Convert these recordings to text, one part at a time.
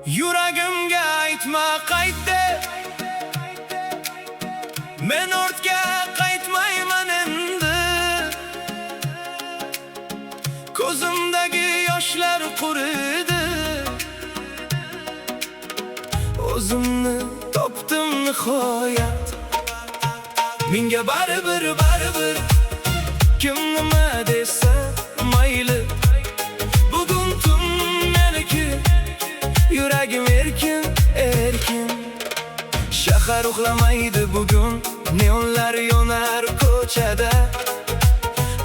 Yuragimga aytma qaytdi, men ortga qaytmayman endi. Ko'zimdagi yoshlar quridi, o'zimni topdim nihoyat. Menga baribir kim nima desa mayli, bugun tun meniki, yuragim erkin. Shahar uxlamaydi bugun, neonlar yonar ko'chada.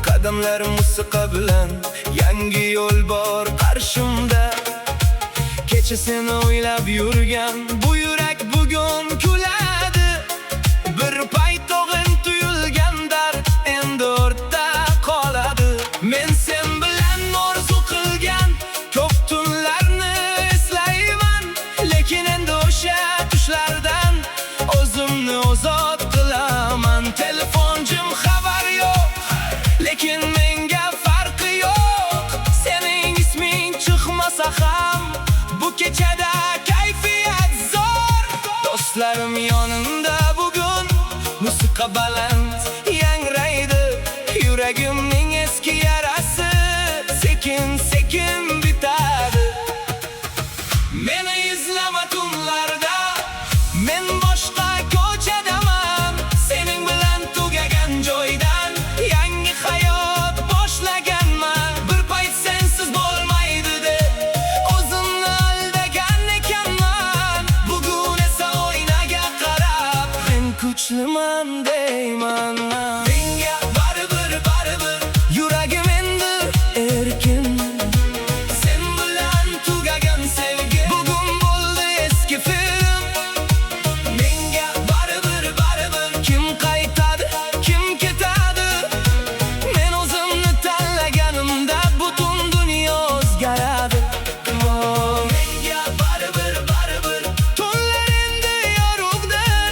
Qadamlarim musiqa bilan, yangi yo'l bor qarshimda. Kecha seni o'ylab yurgan bu yurak bugun kuladi. Bir payt o'g'in tuyulgan dard endi ortda qoladi. Men sen bilan orzu qilgan ko'p tunlarni eslayman, lekin endi o'sha tushlardan o'zimni ozod qilaman. Telefonjim xabar yo'q, lekin menga farqi yo'q. Sening isming chiqmasa ham bu kechada kayfiyat zo'r. Do'stlarim yonimda bugun, musiqa baland yangraydi. Yuragimning eski yarasi sekin bitadi. Meni izlama tunlarda, men boshqa ko'chadaman. Sening bilan tugagan joydan yangi hayot boshlaganman. Bir payt sensiz bo'lmaydi deb o'zimni aldagan ekanman. Bugun esa oynaga qarab men kuchliman deyman. Menga baribir yuragim endi erkin. Sen bilan tugagan sevgi bugun bo'ldi eski film. Menga baribir kim qaytadi, kim ketadi. Men o'zimni tanlaganimda butun dunyo o'zgaradi. Menga baribir tunlar endi yorug'dir.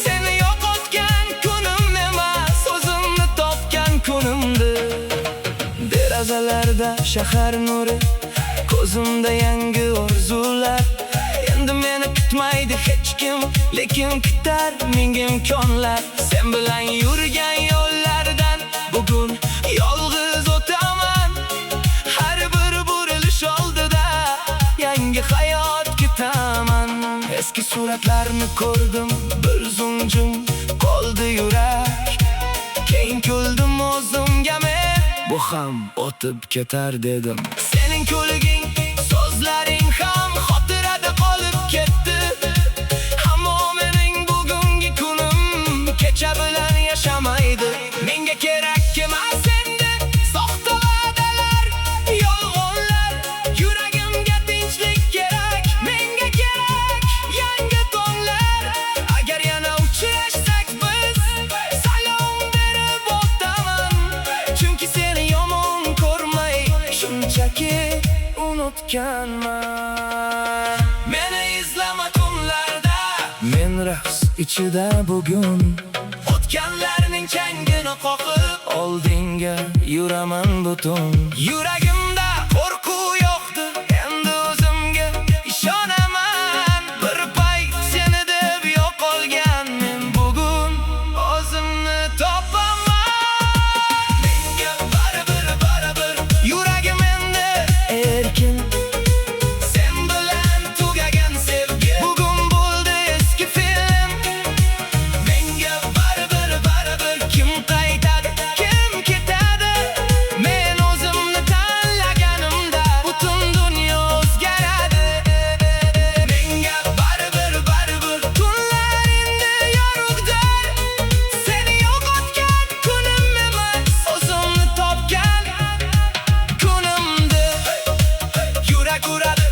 Seni yo'qotgan kunim emas, o'zimni topgan kunimdir. Derazalarda shahar nuri, ko'zimda yangi orzular. Endi meni kutmaydi hech kim, lekin kutar ming imkonlar. Sen bilan yurgan yo'llardan bugun yolg'iz o'taman. Har bir burilish oldida yangi hayot kutaman. Eski suratlarni ko'rdim, bir zunjum qoldi yurak. Keyin kuldim o'zimga men, bu ham o'tib ketar dedim. Sening kulging, so'zlaring ham xotirada qolib ketdi. Ammo mening bugungi kunim kecha bilan yashamaydi. Menga kerak emas endi soxta va'dalar, yolg'onlar. Yuragimga tinchlik kerak, menga kerak yangi tonlar. Agar yana uchrashsak biz, salom berib o'taman. Chunki seni yomon ko'rmay shunchaki unutganman. Meni izlama tunlarda, men raqs ichida bugun. O'tganlarning changini qoqib oldinga yuraman butun. Yuragimda qo'rquv yo'qdi, endi o'zimga ishonaman. Bir payt seni deb yo'qolgan men bugun o'zimni topaman. Menga baribir yuragim endi erkin. Sen bilan tugagan sevgi bugun bo'ldi eski film. Menga baribir kim qaytadi, kim ketadi. Men o'zimni tanlaganimda butun dunyo o'zgaradi. Menga baribir tunlar endi yorug'dir. Seni yo'qotgan kunim emas, o'zimni topgan kunimdir. Yurak uradi,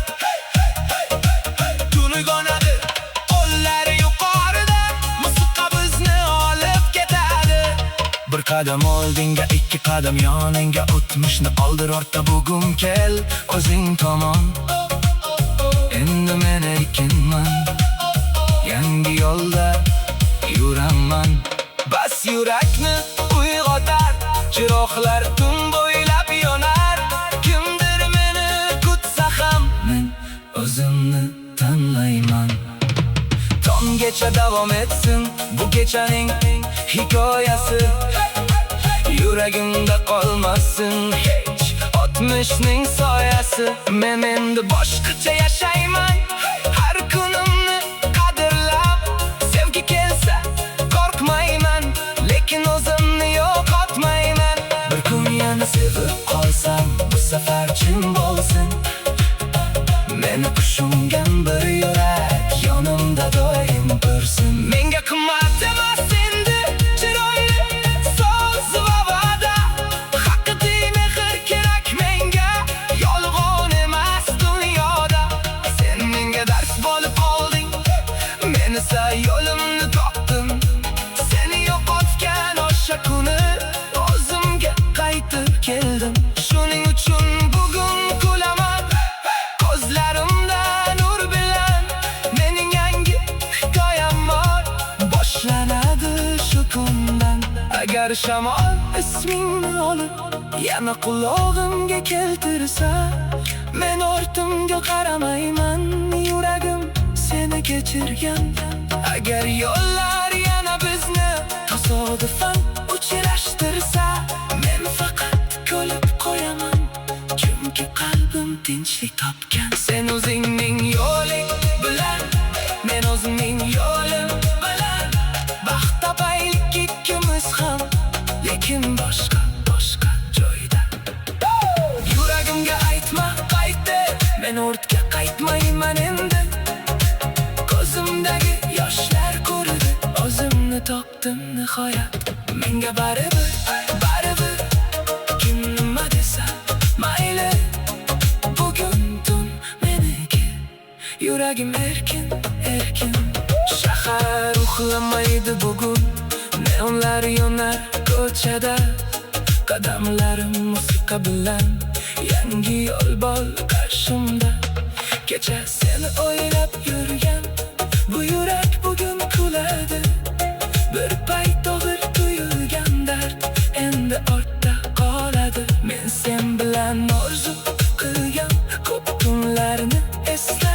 tun uyg'onadi. Qo'llar yuqorida, musiqa bizni olib ketadi. Bir qadam oldinga, ikki qadam yoningga. O'tmishni qoldir ortda, bugun kel o'zing tomon. Endi men erkinman, yangi yo'lda yuraman. Bas yurakni uyg'otar chiroqlar tun bo'ylab yonar. Kimdir meni kutsa ham men o'zimni tanlayman. Tomgacha davom etsin bu kechaning hikoyasi, yuragimda qolmasin hech o'tmishning soyasi. Men endi boshqacha yashayman, har kunimni qadrlab. Sevgi kelsa qo'rqmayman, lekin o'zimni yo'qotmayman. Bir kun yana sevib qolsam, bu safar chin bo'lsin. Meni tushungan bir yurak yonimda doim tursin. Menga qimmat emas endi chiroyli so'z va va'da, haqiqiy mehr kerak menga, yolg'on emas dunyoda. Sen menga dars bo'lib qolding, men esa yo'limni topdim. Seni yo'qotgan o'sha kuni o'zimga qaytib keldim. Shuning uchun bugun kulaman ko'zlarimda nur bilan. Mening yangi hikoyam bor, boshlanadi shu kundan. Agar shamol ismingni olib yana qulog'imga keltirsa, men ortimga qaramayman, yuragim seni kechirgan. Agar yo'llar yana bizni tasodifan uchrashtirsa, men faqat kulib qo'yaman, chunki qalbim tinchlik topgan. Sen o'zingning yo'ling bilan, men o'zimning yo'lim bilan baxt topaylik ikkimiz ham, lekin boshqa joyda. Yuragimga aytma qaytdi, men ortga qaytmayman endi. Ko'zimdagi yoshlar ko'rdi, o'zimni topdim nihoyat. Menga baribir kim nima desa mayli, bugun tun meniki, yuragim erkin. Shahar uxlamaydi bugun, neonlar yonar ko'chada. Qadamlarim musiqa bilan, yangi yo'l bor qarshimda. Kecha seni o'ylab yurgan bu yurak bugun kuladi. Bir payt og'ir tuyulgan dard endi ortda qoladi. Men sen bilan orzu qilgan ko'p kunlarni esla